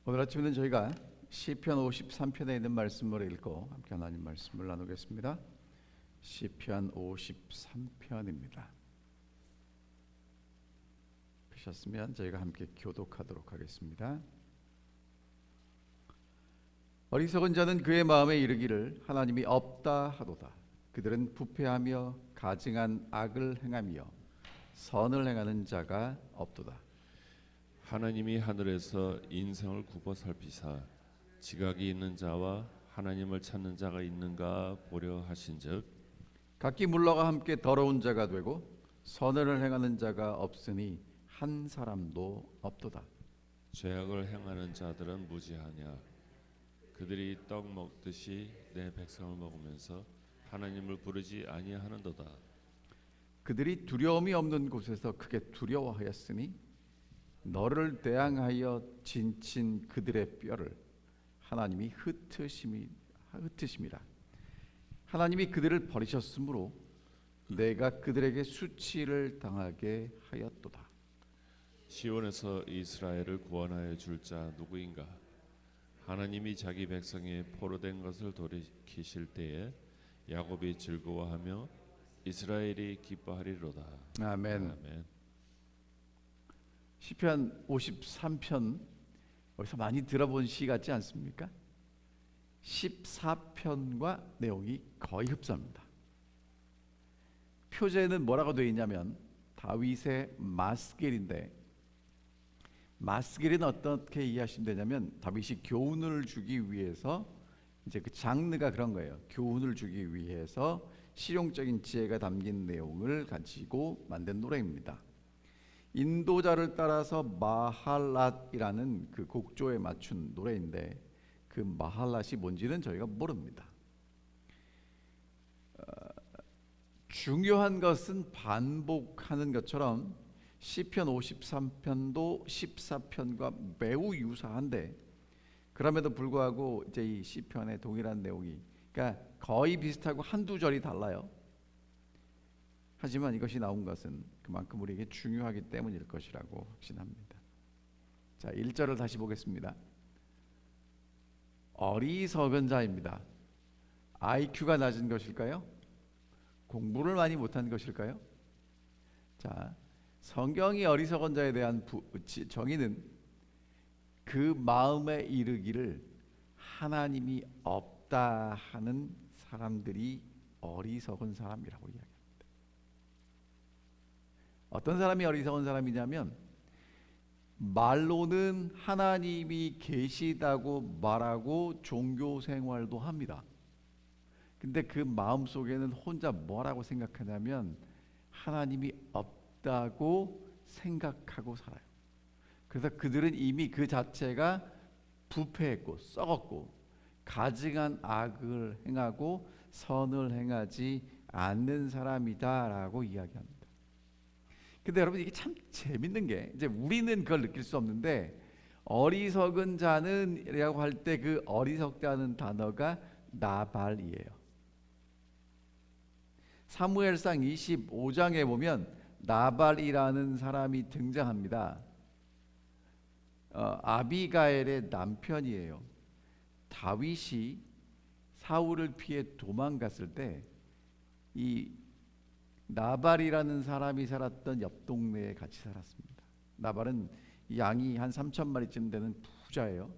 오늘 아침에는 저희가 시편 53편에 있는 말씀을 읽고 함께 하나님 말씀을 나누겠습니다. 시편 53편입니다. 펴셨으면 저희가 함께 교독하도록 하겠습니다. 어리석은 자는 그의 마음에 이르기를 하나님이 없다 하도다. 그들은 부패하며 가증한 악을 행하며 선을 행하는 자가 없도다. 하나님이 하늘에서 인생을 굽어 살피사 지각이 있는 자와 하나님을 찾는 자가 있는가 보려 하신즉 각기 물러가 함께 더러운 자가 되고 선을 행하는 자가 없으니 한 사람도 없도다. 죄악을 행하는 자들은 무지하냐. 그들이 떡 먹듯이 내 백성을 먹으면서 하나님을 부르지 아니하는도다. 그들이 두려움이 없는 곳에서 크게 두려워하였으니 너를 대항하여 진친 그들의 뼈를 하나님이 흩으심이라. 하나님이 그들을 버리셨으므로 내가 그들에게 수치를 당하게 하였도다. 시온에서 이스라엘을 구원하여 줄 자 누구인가. 하나님이 자기 백성의 포로된 것을 돌이키실 때에 야곱이 즐거워하며 이스라엘이 기뻐하리로다. 아멘. 아멘. 시편 53편 어디서 많이 들어본 시 같지 않습니까? 14편과 내용이 거의 흡사합니다. 표제는 뭐라고 되어 있냐면 다윗의 마스길인데, 마스길은 어떻게 이해하시면 되냐면 다윗이 교훈을 주기 위해서, 이제 그 장르가 그런 거예요. 교훈을 주기 위해서 실용적인 지혜가 담긴 내용을 가지고 만든 노래입니다. 인도자를 따라서 마할랏이라는 그 곡조에 맞춘 노래인데, 그 마할랏이 뭔지는 저희가 모릅니다. 중요한 것은 반복하는 것처럼 시편 53편도 14편과 매우 유사한데, 그럼에도 불구하고 이제 이 시편의 동일한 내용이, 그러니까 거의 비슷하고 한두 절이 달라요. 하지만 이것이 나온 것은 그만큼 우리에게 중요하기 때문일 것이라고 확신합니다. 자, 1절을 다시 보겠습니다. 어리석은 자입니다. IQ가 낮은 것일까요? 공부를 많이 못한 것일까요? 자, 성경이 어리석은 자에 대한 정의는 그 마음에 이르기를 하나님이 없다 하는 사람들이 어리석은 사람이라고 이야기합니다. 어떤 사람이 어리석은 사람이냐면, 말로는 하나님이 계시다고 말하고 종교 생활도 합니다. 근데 그 마음속에는 혼자 뭐라고 생각하냐면 하나님이 없다고 생각하고 살아요. 그래서 그들은 이미 그 자체가 부패했고 썩었고 가증한 악을 행하고 선을 행하지 않는 사람이다라고 이야기합니다. 근데 여러분, 이게 참 재밌는 게, 이제 우리는 그걸 느낄 수 없는데, 어리석은 자는이라고 할 때 그 어리석다는 단어가 나발이에요. 사무엘상 25장에 보면 나발이라는 사람이 등장합니다. 아비가일의 남편이에요. 다윗이 사울을 피해 도망갔을 때 이 나발이라는 사람이 살았던 옆 동네에 같이 살았습니다. 나발은 양이 한 3,000마리쯤 되는 부자예요.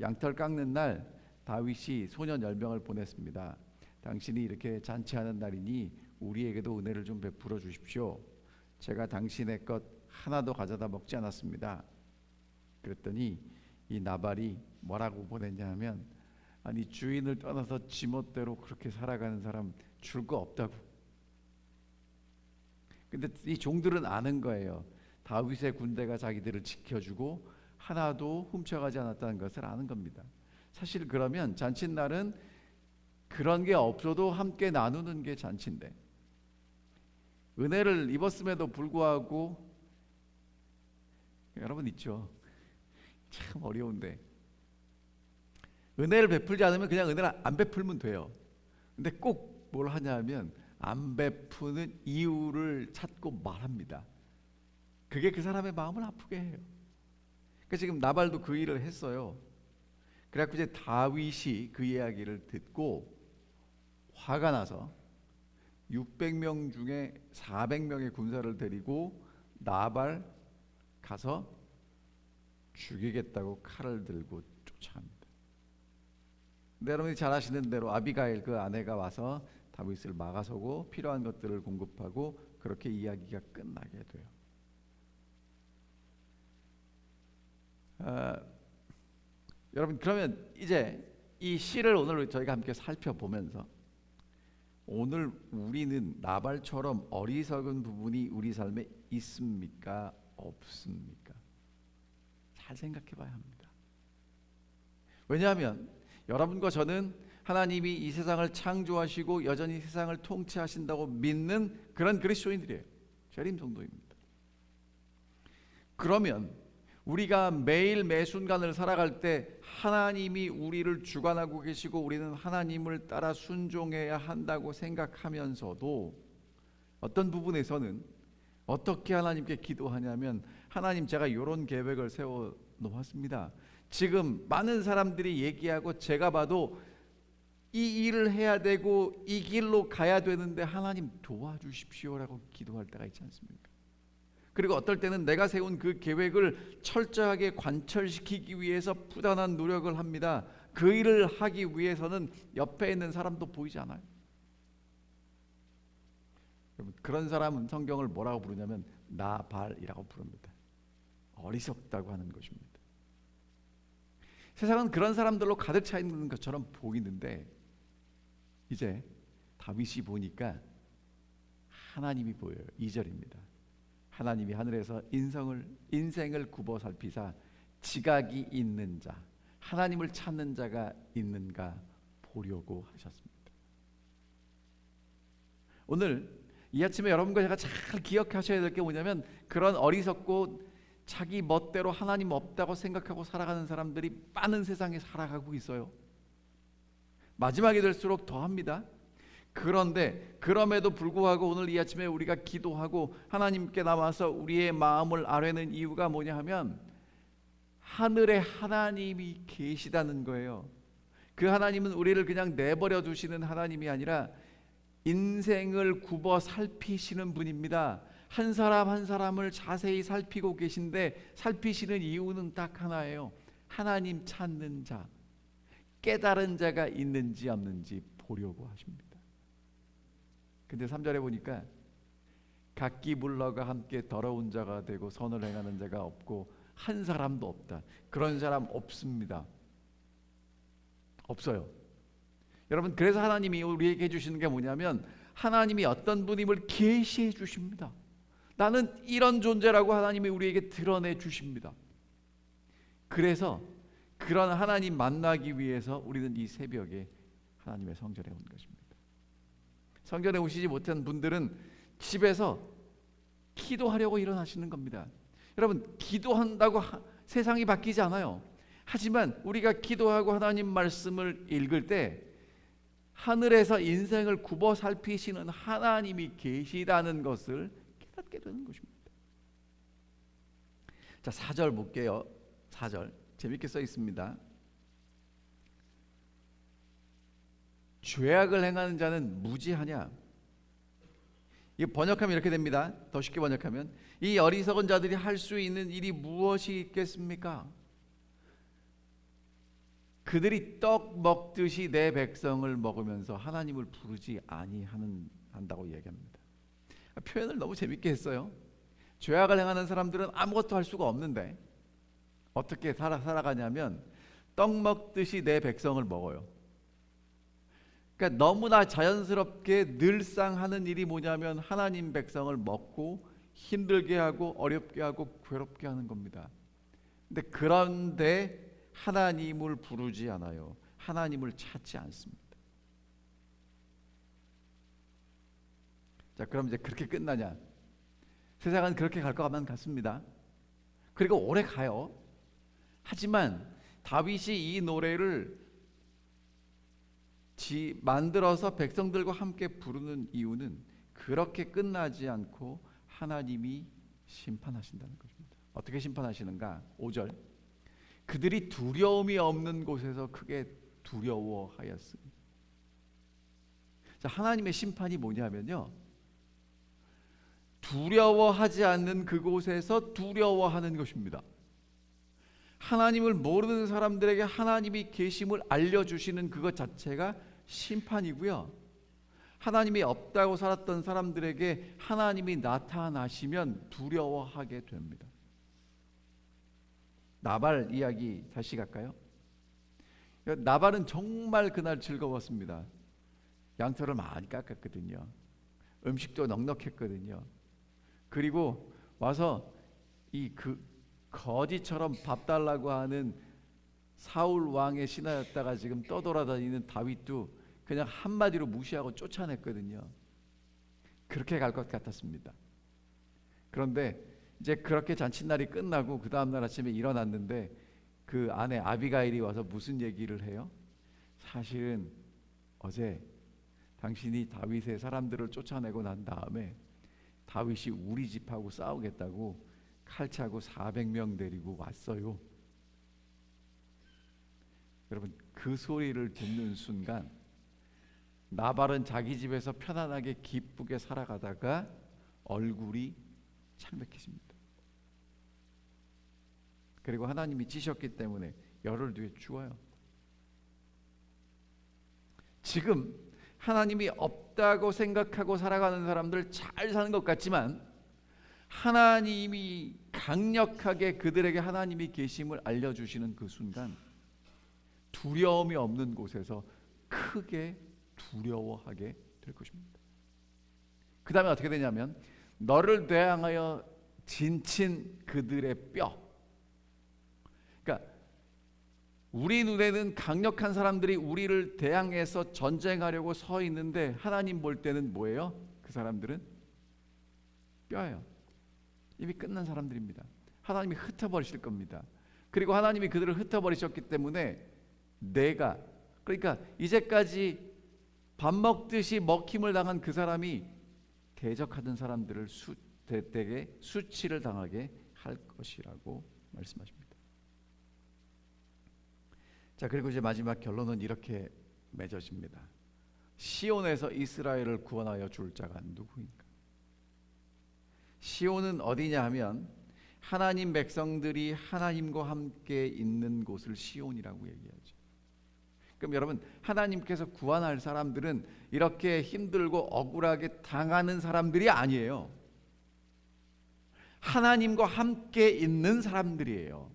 양털 깎는 날 다윗이 소년 10명을 보냈습니다. 당신이 이렇게 잔치하는 날이니 우리에게도 은혜를 좀 베풀어 주십시오. 제가 당신의 것 하나도 가져다 먹지 않았습니다. 그랬더니 이 나발이 뭐라고 보냈냐면, 아니, 주인을 떠나서 지멋대로 그렇게 살아가는 사람 줄 거 없다고. 근데 이 종들은 아는 거예요. 다윗의 군대가 자기들을 지켜주고 하나도 훔쳐가지 않았다는 것을 아는 겁니다. 사실 그러면 잔칫날은 그런 게 없어도 함께 나누는 게 잔치인데, 은혜를 입었음에도 불구하고, 여러분 있죠, 참 어려운데 은혜를 베풀지 않으면 그냥 은혜를 안 베풀면 돼요. 근데 꼭 뭘 하냐면 안 베푸는 이유를 찾고 말합니다. 그게 그 사람의 마음을 아프게 해요. 그러니까 지금 나발도 그 일을 했어요. 그래갖고 이제 다윗이 그 이야기를 듣고 화가 나서 600명 중에 400명의 군사를 데리고 나발 가서 죽이겠다고 칼을 들고 쫓아갑니다. 근데 여러분이 잘 아시는 대로 아비가일 그 아내가 와서 다윗을 막아서고 필요한 것들을 공급하고 그렇게 이야기가 끝나게 돼요. 여러분, 그러면 이제 이 시를 오늘 저희가 함께 살펴보면서 오늘 우리는 나발처럼 어리석은 부분이 우리 삶에 있습니까? 없습니까? 잘 생각해 봐야 합니다. 왜냐하면 여러분과 저는 하나님이 이 세상을 창조하시고 여전히 세상을 통치하신다고 믿는 그런 그리스도인들이에요. 재림 성도입니다. 그러면 우리가 매일 매 순간을 살아갈 때 하나님이 우리를 주관하고 계시고 우리는 하나님을 따라 순종해야 한다고 생각하면서도 어떤 부분에서는 어떻게 하나님께 기도하냐면, 하나님, 제가 이런 계획을 세워 놓았습니다. 지금 많은 사람들이 얘기하고 제가 봐도 이 일을 해야 되고 이 길로 가야 되는데 하나님 도와주십시오라고 기도할 때가 있지 않습니까? 그리고 어떨 때는 내가 세운 그 계획을 철저하게 관철시키기 위해서 부단한 노력을 합니다. 그 일을 하기 위해서는 옆에 있는 사람도 보이지 않아요. 그런 사람은 성경을 뭐라고 부르냐면 나발이라고 부릅니다. 어리석다고 하는 것입니다. 세상은 그런 사람들로 가득 차 있는 것처럼 보이는데 이제 다윗이 보니까 하나님이 보여요. 2절입니다. 하나님이 하늘에서 인생을 굽어 살피사 지각이 있는 자, 하나님을 찾는 자가 있는가 보려고 하셨습니다. 오늘 이 아침에 여러분과 제가 잘 기억하셔야 될 게 뭐냐면, 그런 어리석고 자기 멋대로 하나님 없다고 생각하고 살아가는 사람들이 많은 세상에 살아가고 있어요. 마지막이 될수록 더합니다. 그런데 그럼에도 불구하고 오늘 이 아침에 우리가 기도하고 하나님께 나와서 우리의 마음을 아뢰는 이유가 뭐냐 하면, 하늘에 하나님이 계시다는 거예요. 그 하나님은 우리를 그냥 내버려 두시는 하나님이 아니라 인생을 굽어 살피시는 분입니다. 한 사람 한 사람을 자세히 살피고 계신데 살피시는 이유는 딱 하나예요. 하나님 찾는 자, 깨달은 자가 있는지 없는지 보려고 하십니다. 근데 3절에 보니까 각기 물러가 함께 더러운 자가 되고 선을 행하는 자가 없고 한 사람도 없다. 그런 사람 없습니다. 없어요. 여러분, 그래서 하나님이 우리에게 해주시는 게 뭐냐면, 하나님이 어떤 분임을 계시해 주십니다. 나는 이런 존재라고 하나님이 우리에게 드러내 주십니다. 그래서 그런 하나님 만나기 위해서 우리는 이 새벽에 하나님의 성전에 온 것입니다. 성전에 오시지 못한 분들은 집에서 기도하려고 일어나시는 겁니다. 여러분, 기도한다고 세상이 바뀌지 않아요. 하지만 우리가 기도하고 하나님 말씀을 읽을 때 하늘에서 인생을 굽어 살피시는 하나님이 계시다는 것을 깨닫게 되는 것입니다. 자, 4절 볼게요. 4절 재밌게 써 있습니다. 죄악을 행하는 자는 무지하냐? 이 번역하면 이렇게 됩니다. 더 쉽게 번역하면, 이 어리석은 자들이 할 수 있는 일이 무엇이 있겠습니까? 그들이 떡 먹듯이 내 백성을 먹으면서 하나님을 부르지 아니한다고 얘기합니다. 표현을 너무 재밌게 했어요. 죄악을 행하는 사람들은 아무것도 할 수가 없는데 어떻게 살아가냐면 떡 먹듯이 내 백성을 먹어요. 그러니까 너무나 자연스럽게 늘상 하는 일이 뭐냐면 하나님 백성을 먹고 힘들게 하고 어렵게 하고 괴롭게 하는 겁니다. 그런데 하나님을 부르지 않아요. 하나님을 찾지 않습니다. 자, 그럼 이제 그렇게 끝나냐? 세상은 그렇게 갈 것만 같습니다. 그리고 오래 가요. 하지만 다윗이 이 노래를 만들어서 백성들과 함께 부르는 이유는 그렇게 끝나지 않고 하나님이 심판하신다는 것입니다. 어떻게 심판하시는가? 5절 그들이 두려움이 없는 곳에서 크게 두려워하였으니. 자, 하나님의 심판이 뭐냐면요, 두려워하지 않는 그곳에서 두려워하는 것입니다. 하나님을 모르는 사람들에게 하나님이 계심을 알려주시는 그것 자체가 심판이고요, 하나님이 없다고 살았던 사람들에게 하나님이 나타나시면 두려워하게 됩니다. 나발 이야기 다시 갈까요? 나발은 정말 그날 즐거웠습니다. 양털을 많이 깎았거든요. 음식도 넉넉했거든요. 그리고 와서 이 거지처럼 밥 달라고 하는 사울 왕의 신하였다가 지금 떠돌아다니는 다윗도 그냥 한마디로 무시하고 쫓아냈거든요. 그렇게 갈 것 같았습니다. 그런데 이제 그렇게 잔칫날이 끝나고 그 다음날 아침에 일어났는데 그 아내 아비가일이 와서 무슨 얘기를 해요? 사실은 어제 당신이 다윗의 사람들을 쫓아내고 난 다음에 다윗이 우리 집하고 싸우겠다고 칼차고 400명 데리고 왔어요. 여러분, 그 소리를 듣는 순간 나발은 자기 집에서 편안하게 기쁘게 살아가다가 얼굴이 창백해집니다. 그리고 하나님이 찌셨기 때문에 열흘 뒤에 죽어요. 지금 하나님이 없다고 생각하고 살아가는 사람들 잘 사는 것 같지만 하나님이 강력하게 그들에게 하나님이 계심을 알려주시는 그 순간 두려움이 없는 곳에서 크게 두려워하게 될 것입니다. 그 다음에 어떻게 되냐면 너를 대항하여 진친 그들의 뼈. 그러니까 우리 눈에는 강력한 사람들이 우리를 대항해서 전쟁하려고 서 있는데 하나님 볼 때는 뭐예요? 그 사람들은 뼈예요. 이미 끝난 사람들입니다. 하나님이 흩어버리실 겁니다. 그리고 하나님이 그들을 흩어버리셨기 때문에 그러니까 이제까지 밥 먹듯이 먹힘을 당한 그 사람이 대적하던 사람들을 대대게 수치를 당하게 할 것이라고 말씀하십니다. 자, 그리고 이제 마지막 결론은 이렇게 맺어집니다. 시온에서 이스라엘을 구원하여 줄 자가 누구인가? 시온은 어디냐 하면 하나님 백성들이 하나님과 함께 있는 곳을 시온이라고 얘기하죠. 그럼 여러분, 하나님께서 구원할 사람들은 이렇게 힘들고 억울하게 당하는 사람들이 아니에요. 하나님과 함께 있는 사람들이에요.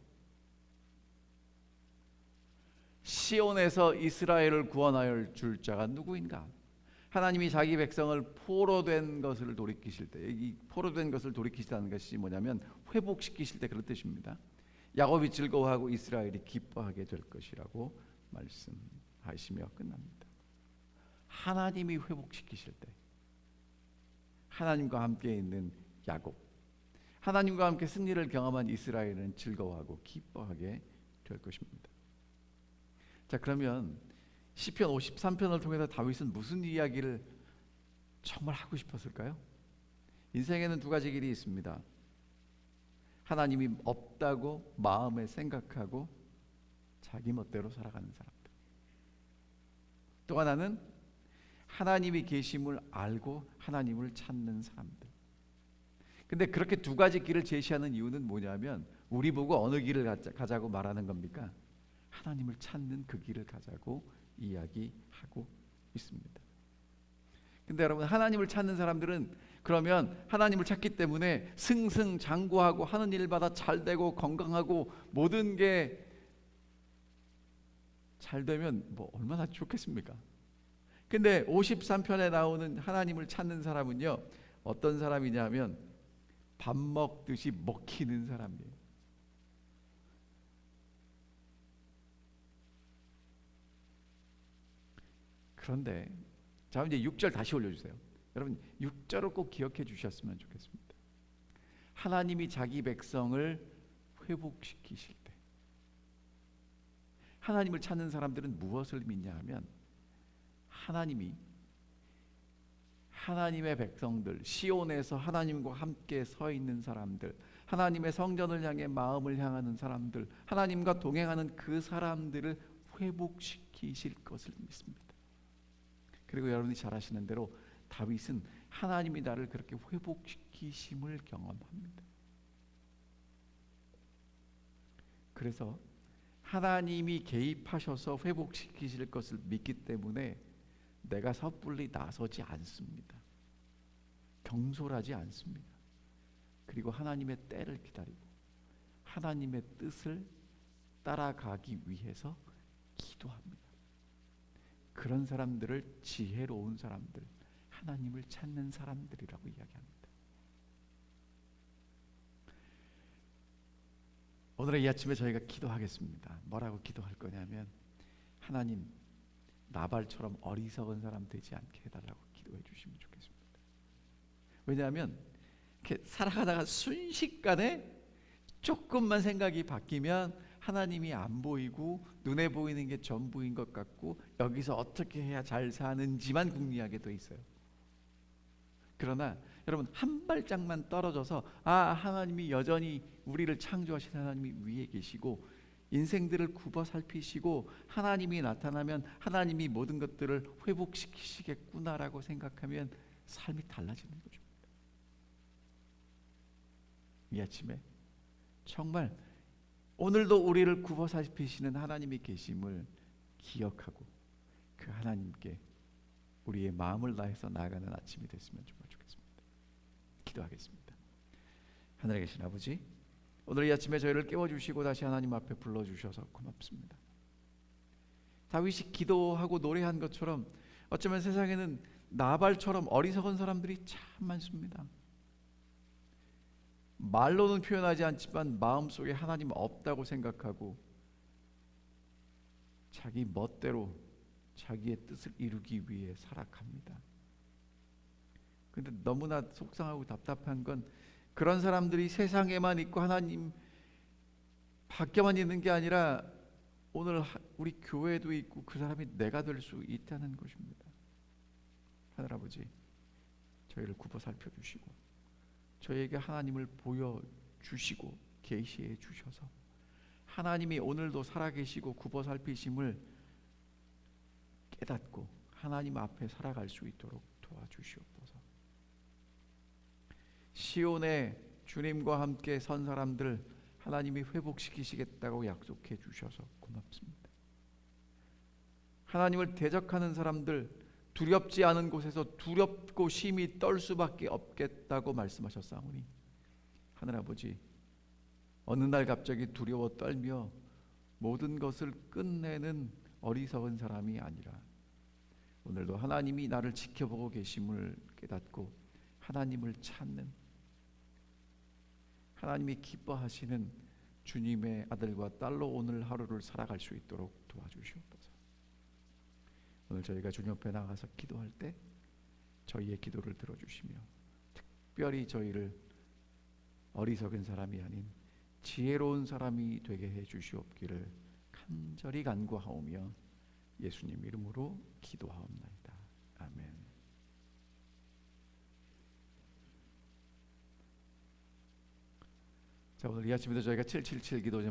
시온에서 이스라엘을 구원하여 줄 자가 누구인가? 하나님이 자기 백성을 포로된 것을 돌이키실 때, 이 포로된 것을 돌이키시다는 것이 뭐냐면 회복시키실 때 그런 뜻입니다. 야곱이 즐거워하고 이스라엘이 기뻐하게 될 것이라고 말씀하시며 끝납니다. 하나님이 회복시키실 때 하나님과 함께 있는 야곱, 하나님과 함께 승리를 경험한 이스라엘은 즐거워하고 기뻐하게 될 것입니다. 자, 그러면 시편 53편을 통해서 다윗은 무슨 이야기를 정말 하고 싶었을까요? 인생에는 두 가지 길이 있습니다. 하나님이 없다고 마음에 생각하고 자기 멋대로 살아가는 사람들, 또 하나는 하나님이 계심을 알고 하나님을 찾는 사람들. 근데 그렇게 두 가지 길을 제시하는 이유는 뭐냐면 우리 보고 어느 길을 가자고 말하는 겁니까? 하나님을 찾는 그 길을 가자고 이야기하고 있습니다. 근데 여러분, 하나님을 찾는 사람들은 그러면 하나님을 찾기 때문에 승승장구하고 하는 일마다 잘 되고 건강하고 모든 게 잘 되면 뭐 얼마나 좋겠습니까? 근데 53편에 나오는 하나님을 찾는 사람은요, 어떤 사람이냐면 밥 먹듯이 먹히는 사람이에요. 그런데 자, 이제 6절 다시 올려주세요. 여러분, 6절을 꼭 기억해 주셨으면 좋겠습니다. 하나님이 자기 백성을 회복시키실 때, 하나님을 찾는 사람들은 무엇을 믿냐 하면 하나님이 하나님의 백성들, 시온에서 하나님과 함께 서 있는 사람들, 하나님의 성전을 향해 마음을 향하는 사람들, 하나님과 동행하는 그 사람들을 회복시키실 것을 믿습니다. 그리고 여러분이 잘 아시는 대로 다윗은 하나님이 나를 그렇게 회복시키심을 경험합니다. 그래서 하나님이 개입하셔서 회복시키실 것을 믿기 때문에 내가 섣불리 나서지 않습니다. 경솔하지 않습니다. 그리고 하나님의 때를 기다리고 하나님의 뜻을 따라가기 위해서 기도합니다. 그런 사람들을 지혜로운 사람들, 하나님을 찾는 사람들이라고 이야기합니다. 오늘의 이 아침에 저희가 기도하겠습니다. 뭐라고 기도할 거냐면, 하나님, 나발처럼 어리석은 사람 되지 않게 해달라고 기도해 주시면 좋겠습니다. 왜냐하면 이렇게 살아가다가 순식간에 조금만 생각이 바뀌면 하나님이 안 보이고 눈에 보이는 게 전부인 것 같고 여기서 어떻게 해야 잘 사는지만 궁리하게 돼 있어요. 그러나 여러분, 한 발짝만 떨어져서 하나님이 여전히 우리를 창조하신 하나님이 위에 계시고 인생들을 굽어 살피시고 하나님이 나타나면 하나님이 모든 것들을 회복시키시겠구나라고 생각하면 삶이 달라지는 거죠. 이 아침에 정말 오늘도 우리를 굽어 살피시는 하나님이 계심을 기억하고 그 하나님께 우리의 마음을 다해서 나아가는 아침이 됐으면 정말 좋겠습니다. 기도하겠습니다. 하늘에 계신 아버지, 오늘 이 아침에 저희를 깨워주시고 다시 하나님 앞에 불러주셔서 고맙습니다. 다윗이 기도하고 노래한 것처럼 어쩌면 세상에는 나발처럼 어리석은 사람들이 참 많습니다. 말로는 표현하지 않지만 마음속에 하나님 없다고 생각하고 자기 멋대로 자기의 뜻을 이루기 위해 살아갑니다. 근데 너무나 속상하고 답답한 건 그런 사람들이 세상에만 있고 하나님 밖에만 있는 게 아니라 오늘 우리 교회도 있고 그 사람이 내가 될 수 있다는 것입니다. 하늘아버지, 저희를 굽어 살펴주시고 저희에게 하나님을 보여주시고 계시해 주셔서 하나님이 오늘도 살아계시고 굽어 살피심을 깨닫고 하나님 앞에 살아갈 수 있도록 도와주시옵소서. 시온에 주님과 함께 선 사람들 하나님이 회복시키시겠다고 약속해 주셔서 고맙습니다. 하나님을 대적하는 사람들, 두렵지 않은 곳에서 두렵고 심히 떨 수밖에 없겠다고 말씀하셨사오니 하늘아버지, 어느 날 갑자기 두려워 떨며 모든 것을 끝내는 어리석은 사람이 아니라 오늘도 하나님이 나를 지켜보고 계심을 깨닫고 하나님을 찾는, 하나님이 기뻐하시는 주님의 아들과 딸로 오늘 하루를 살아갈 수 있도록 도와주시옵소서. 오늘 저희가 주님 앞에 나가서 기도할 때 저희의 기도를 들어주시며 특별히 저희를 어리석은 사람이 아닌 지혜로운 사람이 되게 해 주시옵기를 간절히 간구하오며 예수님 이름으로 기도하옵나이다. 아멘. 자, 오늘 이 아침에도 저희가 777 기도